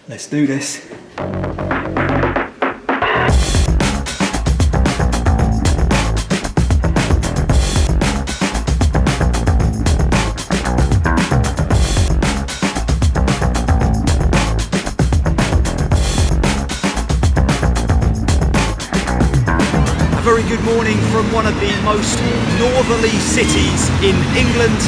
Let's do this. A very good morning from one of the most northerly cities in England,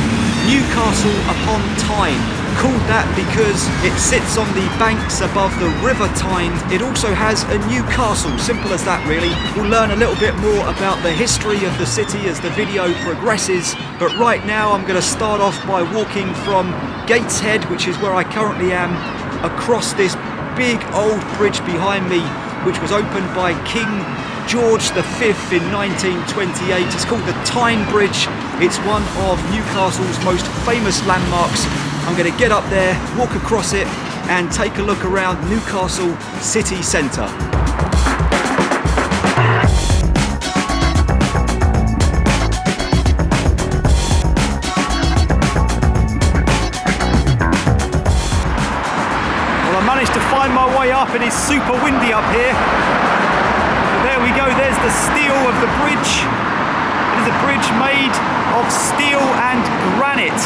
Newcastle upon Tyne. Called that because it sits on the banks above the River Tyne. It also has a new castle, simple as that really. We'll learn a little bit more about the history of the city as the video progresses, but right now I'm going to start off by walking from Gateshead, which is where I currently am, across this big old bridge behind me, which was opened by King George V in 1928. It's called the Tyne Bridge. It's one of Newcastle's most famous landmarks. I'm going to get up there, walk across it and take a look around Newcastle city centre. Well, I managed to find my way up. It is super windy up here. But there we go, there's the steel of the bridge. It is a bridge made of steel and granite.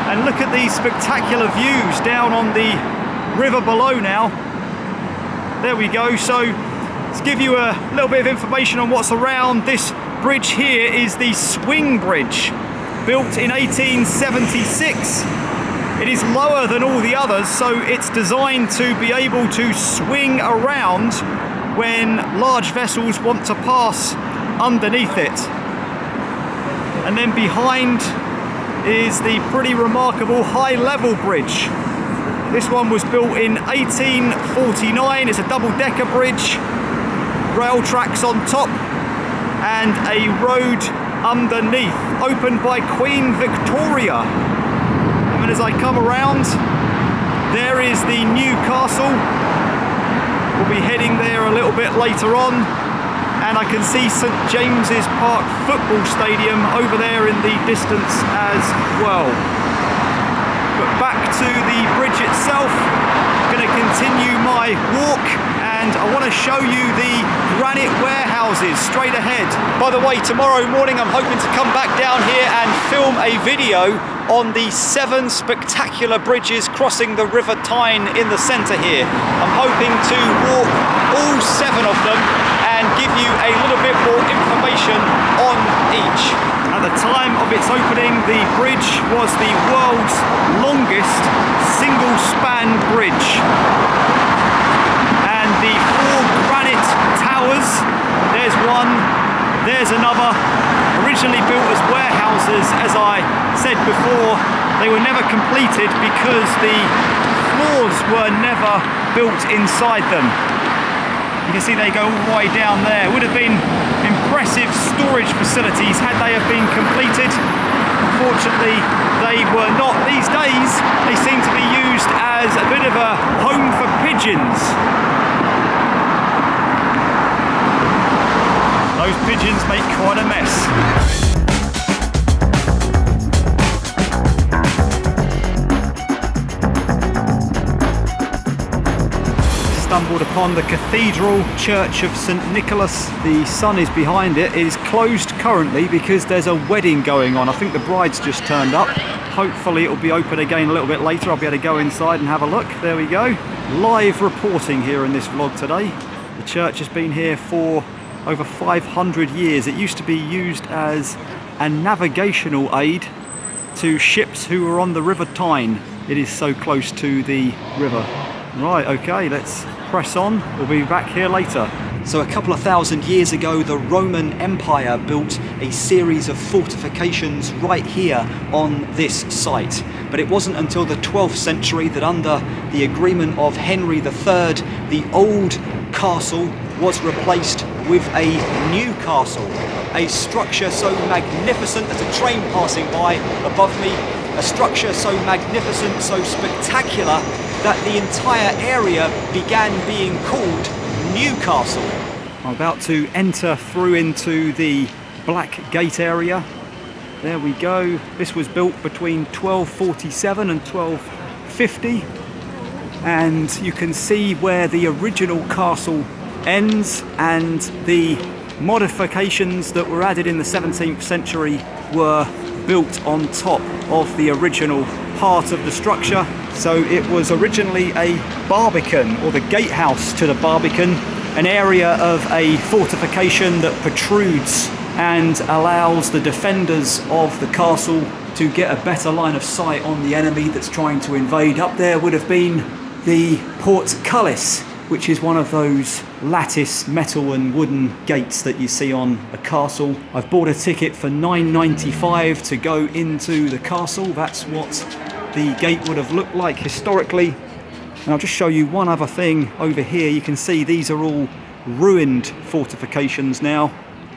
And look at these spectacular views down on the river below now. There we go. So let's give you a little bit of information on what's around. This bridge here is the Swing Bridge, built in 1876. It is lower than all the others, so it's designed to be able to swing around when large vessels want to pass underneath it. And then behind is the pretty remarkable high level bridge. This one was built in 1849. It's a double-decker bridge, rail tracks on top and a road underneath, opened by Queen Victoria. And then as I come around, there is the new castle. We'll be heading there a little bit later on. And I can see St James's Park football stadium over there in the distance as well. But back to the bridge itself, I'm going to continue my walk and I want to show you the granite warehouses straight ahead. By the way, tomorrow morning I'm hoping to come back down here and film a video on the 7 spectacular bridges crossing the River Tyne in the centre here. I'm hoping to walk all 7 of them and give you a little bit more information on each. At the time of its opening, the bridge was the world's longest single-span bridge. And the 4 granite towers, there's one, there's another, originally built as warehouses. As I said before, they were never completed because the floors were never built inside them. You can see they go all the way down there. Would have been impressive storage facilities had they have been completed. Unfortunately, they were not. These days, they seem to be used as a bit of a home for pigeons. Those pigeons make quite a mess. Stumbled upon the Cathedral Church of St Nicholas. The sun is behind it. It is closed currently because there's a wedding going on. I think the bride's just turned up. Hopefully it'll be open again a little bit later. I'll be able to go inside and have a look. There we go. Live reporting here in this vlog today. The church has been here for over 500 years. It used to be used as a navigational aid to ships who were on the River Tyne. It is so close to the river. Right, okay, let's press on. We'll be back here later. So a couple of thousand years ago, the Roman Empire built a series of fortifications right here on this site. But it wasn't until the 12th century that under the agreement of Henry III, the old castle was replaced with a new castle. A structure so magnificent, there's a train passing by above me, a structure so magnificent, so spectacular, that the entire area began being called Newcastle. I'm about to enter through into the Black Gate area. There we go. This was built between 1247 and 1250. and you can see where the original castle ends, and the modifications that were added in the 17th century were built on top of the original part of the structure. So it was originally a barbican, or the gatehouse to the barbican, an area of a fortification that protrudes and allows the defenders of the castle to get a better line of sight on the enemy that's trying to invade. Up there would have been the portcullis, which is one of those lattice metal and wooden gates that you see on a castle. I've bought a ticket for £9.95 to go into the castle. That's what the gate would have looked like historically. And I'll just show you one other thing over here. You can see these are all ruined fortifications now.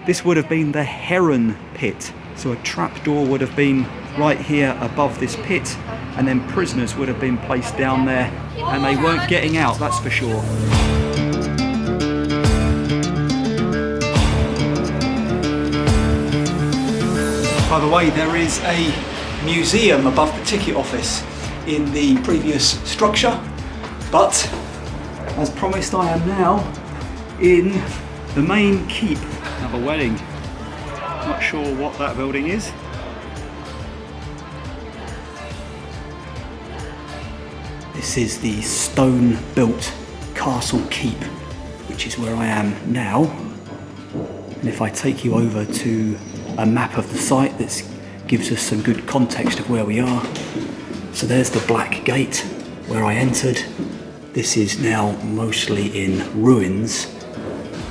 This would have been the Heron pit. So a trapdoor would have been right here above this pit, and then prisoners would have been placed down there, and they weren't getting out, that's for sure. By the way, there is a museum above the ticket office in the previous structure, but as promised, I am now in the main keep. Another wedding. Not sure what that building is. This is the stone-built castle keep, which is where I am now. And if I take you over to a map of the site, that gives us some good context of where we are. So there's the Black Gate where I entered. This is now mostly in ruins.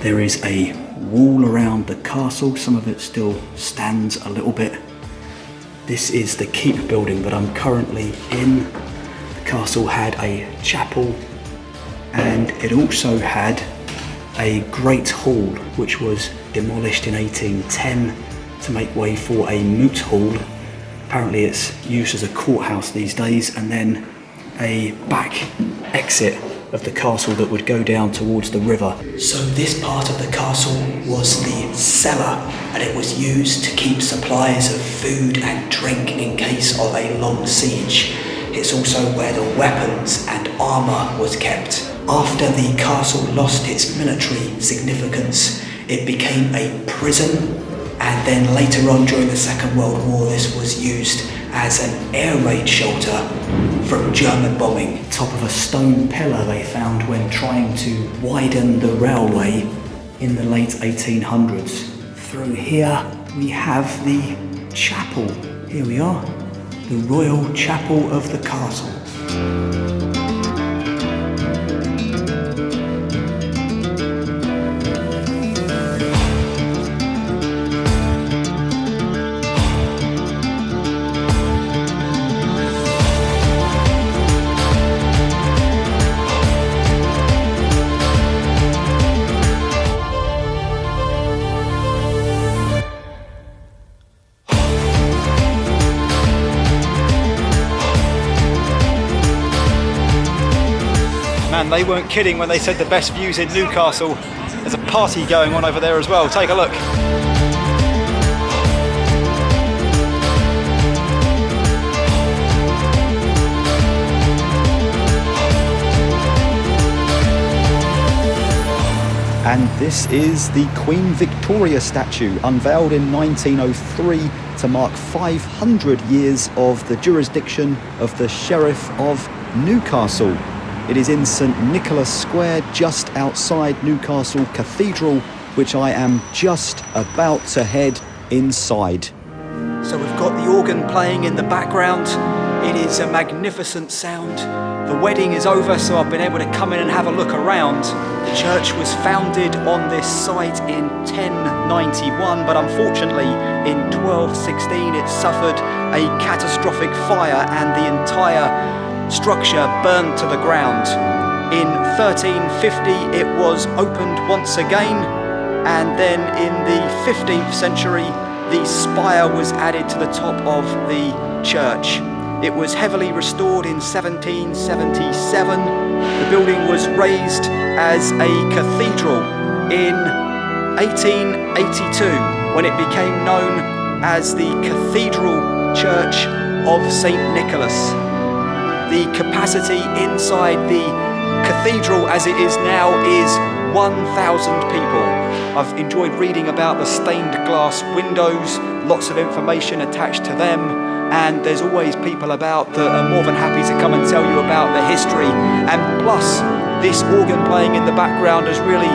There is a wall around the castle. Some of it still stands a little bit. This is the keep building that I'm currently in. The castle had a chapel, and it also had a great hall which was demolished in 1810 to make way for a moot hall. Apparently it's used as a courthouse these days, and then a back exit of the castle that would go down towards the river. So this part of the castle was the cellar, and it was used to keep supplies of food and drink in case of a long siege. It's also where the weapons and armour was kept. After the castle lost its military significance, it became a prison, and then later on during the Second World War this was used as an air raid shelter from German bombing. Top of a stone pillar they found when trying to widen the railway in the late 1800s. Through here we have the chapel. Here we are, the Royal Chapel of the castle. Man, they weren't kidding when they said the best views in Newcastle. There's a party going on over there as well. Take a look. And this is the Queen Victoria statue, unveiled in 1903 to mark 500 years of the jurisdiction of the Sheriff of Newcastle. It is in St Nicholas Square, just outside Newcastle Cathedral, which I am just about to head inside. So we've got the organ playing in the background. It is a magnificent sound. The wedding is over, so I've been able to come in and have a look around. The church was founded on this site in 1091, but unfortunately in 1216 it suffered a catastrophic fire and the entire structure burned to the ground. In 1350 it was opened once again, and then in the 15th century the spire was added to the top of the church. It was heavily restored in 1777. The building was raised as a cathedral in 1882 when it became known as the Cathedral Church of St Nicholas. The capacity inside the cathedral as it is now is 1,000 people. I've enjoyed reading about the stained glass windows, lots of information attached to them, and there's always people about that are more than happy to come and tell you about the history. And plus, this organ playing in the background has really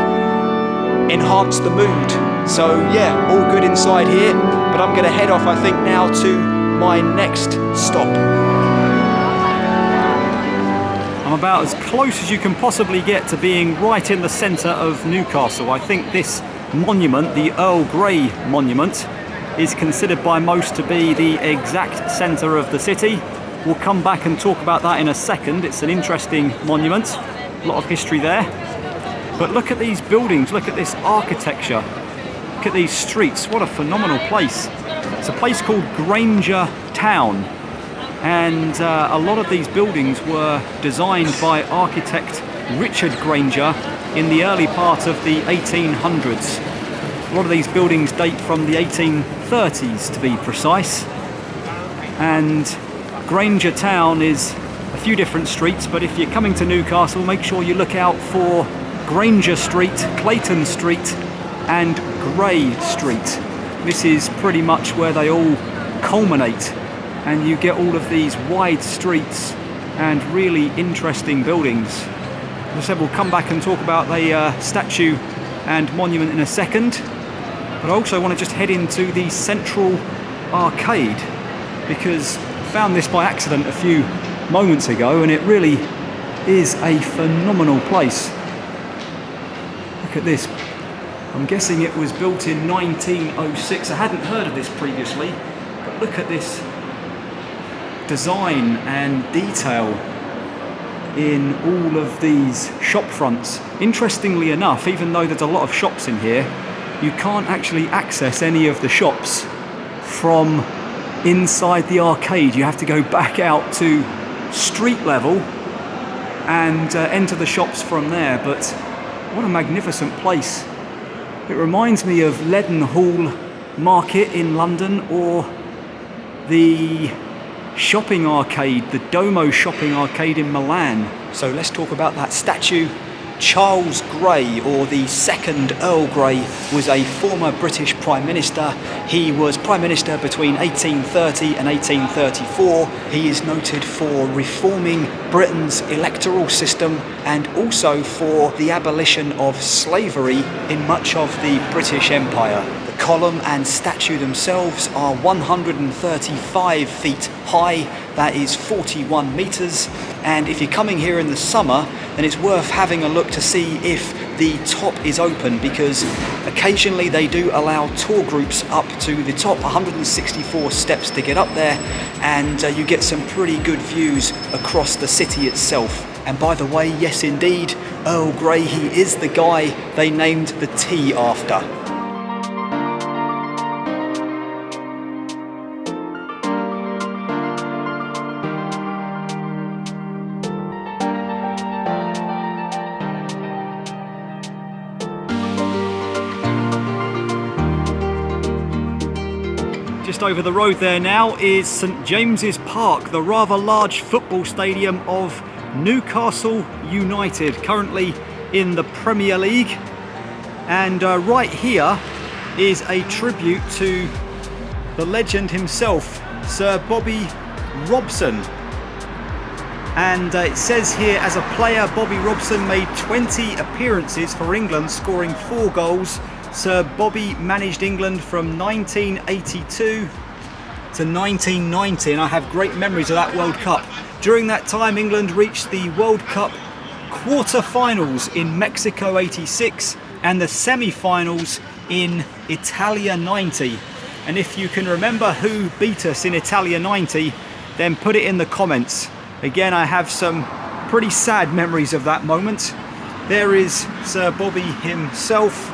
enhanced the mood. So yeah, all good inside here, but I'm going to head off, I think, now to my next stop. I'm about as close as you can possibly get to being right in the centre of Newcastle. I think this monument, the Earl Grey monument, is considered by most to be the exact centre of the city. We'll come back and talk about that in a second. It's an interesting monument, a lot of history there. But look at these buildings, look at this architecture, look at these streets. What a phenomenal place. It's a place called Grainger Town. And a lot of these buildings were designed by architect Richard Grainger in the early part of the 1800s. A lot of these buildings date from the 1830s, to be precise. And Grainger Town is a few different streets, but if you're coming to Newcastle, make sure you look out for Grainger Street, Clayton Street and Grey Street. This is pretty much where they all culminate, and you get all of these wide streets and really interesting buildings. As I said, we'll come back and talk about the statue and monument in a second, but I also want to just head into the central arcade, because I found this by accident a few moments ago, and it really is a phenomenal place. Look at this. I'm guessing it was built in 1906. I hadn't heard of this previously, but look at this design and detail in all of these shop fronts. Interestingly enough, even though there's a lot of shops in here, you can't actually access any of the shops from inside the arcade. You have to go back out to street level and enter the shops from there. But what a magnificent place. It reminds me of Leadenhall Market in London, or the shopping arcade, the Domo shopping arcade in Milan. So let's talk about that statue. Charles Grey, or the second Earl Grey, was a former British Prime Minister. He was Prime Minister between 1830 and 1834. He is noted for reforming Britain's electoral system and also for the abolition of slavery in much of the British Empire. The column and statue themselves are 135 feet high, that is 41 metres, and if you're coming here in the summer, then it's worth having a look to see if the top is open, because occasionally they do allow tour groups up to the top, 164 steps to get up there, and you get some pretty good views across the city itself. And by the way, yes indeed, Earl Grey, he is the guy they named the tea after. Just over the road there now is St James's Park, the rather large football stadium of Newcastle United, currently in the Premier League. And right here is a tribute to the legend himself, Sir Bobby Robson. And it says here, as a player, Bobby Robson made 20 appearances for England, scoring 4 goals. Sir Bobby managed England from 1982 to 1990, and I have great memories of that World Cup. During that time, England reached the World Cup quarter-finals in Mexico 86 and the semi-finals in Italia 90. And if you can remember who beat us in Italia 90, then put it in the comments. Again, I have some pretty sad memories of that moment. There is Sir Bobby himself,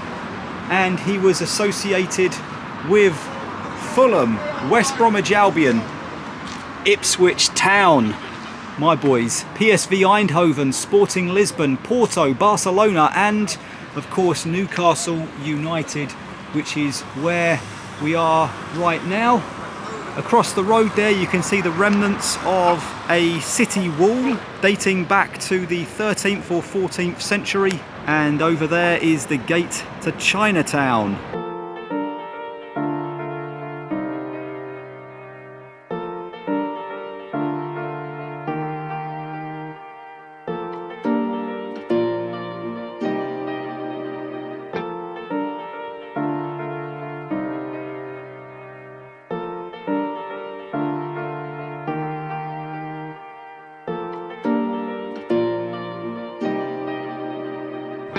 and he was associated with Fulham, West Bromwich Albion, Ipswich Town, my boys, PSV Eindhoven, Sporting Lisbon, Porto, Barcelona, and of course Newcastle United, which is where we are right now. Across the road there you can see the remnants of a city wall dating back to the 13th or 14th century, and over there is the gate to Chinatown.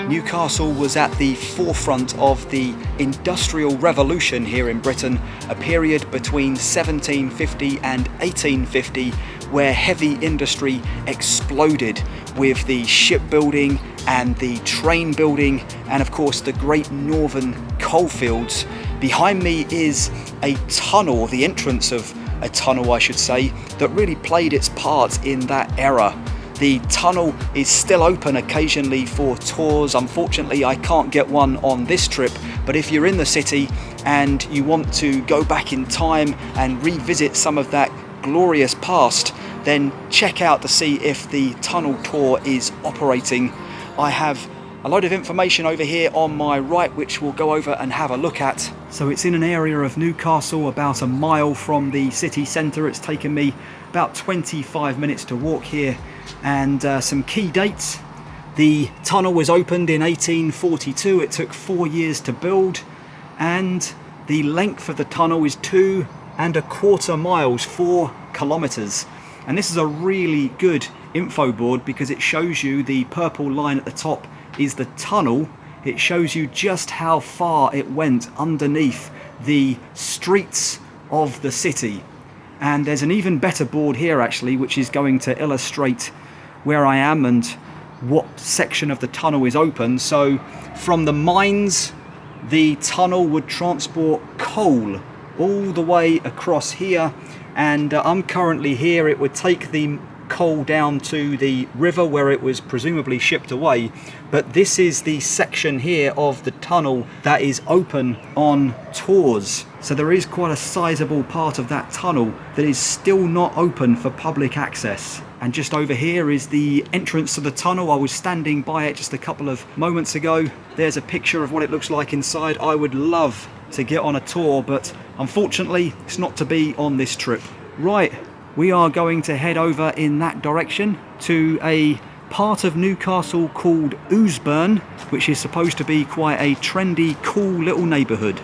Newcastle was at the forefront of the Industrial Revolution here in Britain, a period between 1750 and 1850 where heavy industry exploded with the shipbuilding and the train building and of course the great northern coalfields. Behind me is a tunnel, the entrance of a tunnel I should say, that really played its part in that era. The tunnel is still open occasionally for tours. Unfortunately, I can't get one on this trip, but if you're in the city and you want to go back in time and revisit some of that glorious past, then check out to see if the tunnel tour is operating. I have a load of information over here on my right which we'll go over and have a look at. So it's in an area of Newcastle about a mile from the city centre. It's taken me about 25 minutes to walk here. And some key dates: the tunnel was opened in 1842. It took 4 years to build, and the length of the tunnel is 2¼ miles, 4 kilometers. And this is a really good info board because it shows you the purple line at the top is the tunnel. It shows you just how far it went underneath the streets of the city. And there's an even better board here actually, which is going to illustrate where I am and what section of the tunnel is open. So from the mines, the tunnel would transport coal all the way across here, and I'm currently here. It would take the coal down to the river where it was presumably shipped away, but this is the section here of the tunnel that is open on tours. So there is quite a sizable part of that tunnel that is still not open for public access. And just over here is the entrance to the tunnel. I was standing by it just a couple of moments ago. There's a picture of what it looks like inside. I would love to get on a tour, but unfortunately it's not to be on this trip. Right, we are going to head over in that direction to a part of Newcastle called Ouseburn, which is supposed to be quite a trendy, cool little neighbourhood.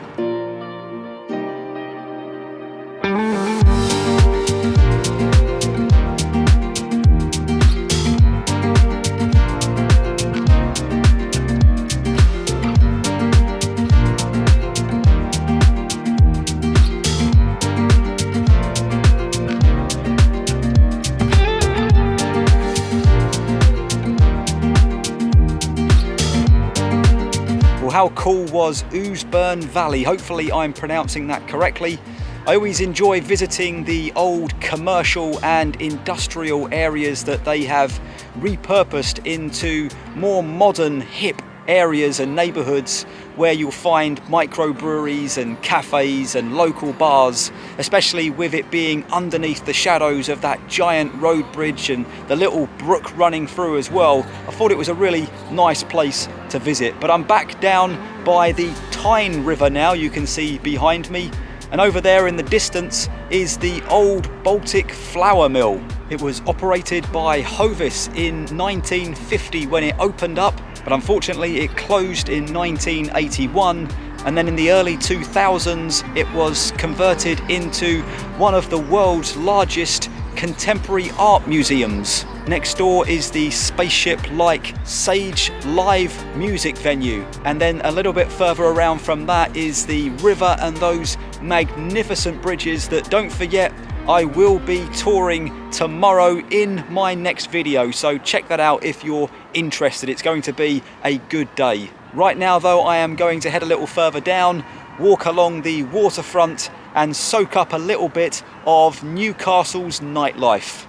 How cool was Ouseburn Valley? Hopefully I'm pronouncing that correctly. I always enjoy visiting the old commercial and industrial areas that they have repurposed into more modern, hip areas and neighbourhoods where you'll find microbreweries and cafes and local bars, especially with it being underneath the shadows of that giant road bridge and the little brook running through as well. I thought it was a really nice place to visit. But I'm back down by the Tyne River now, you can see behind me, and over there in the distance is the old Baltic flour mill. It was operated by Hovis in 1950 when it opened up, but unfortunately it closed in 1981, and then in the early 2000s it was converted into one of the world's largest contemporary art museums. Next door is the spaceship-like Sage live music venue, and then a little bit further around from that is the river and those magnificent bridges that, don't forget, I will be touring tomorrow in my next video, so check that out if you're interested. It's going to be a good day. Right now though, I am going to head a little further down, walk along the waterfront and soak up a little bit of Newcastle's nightlife.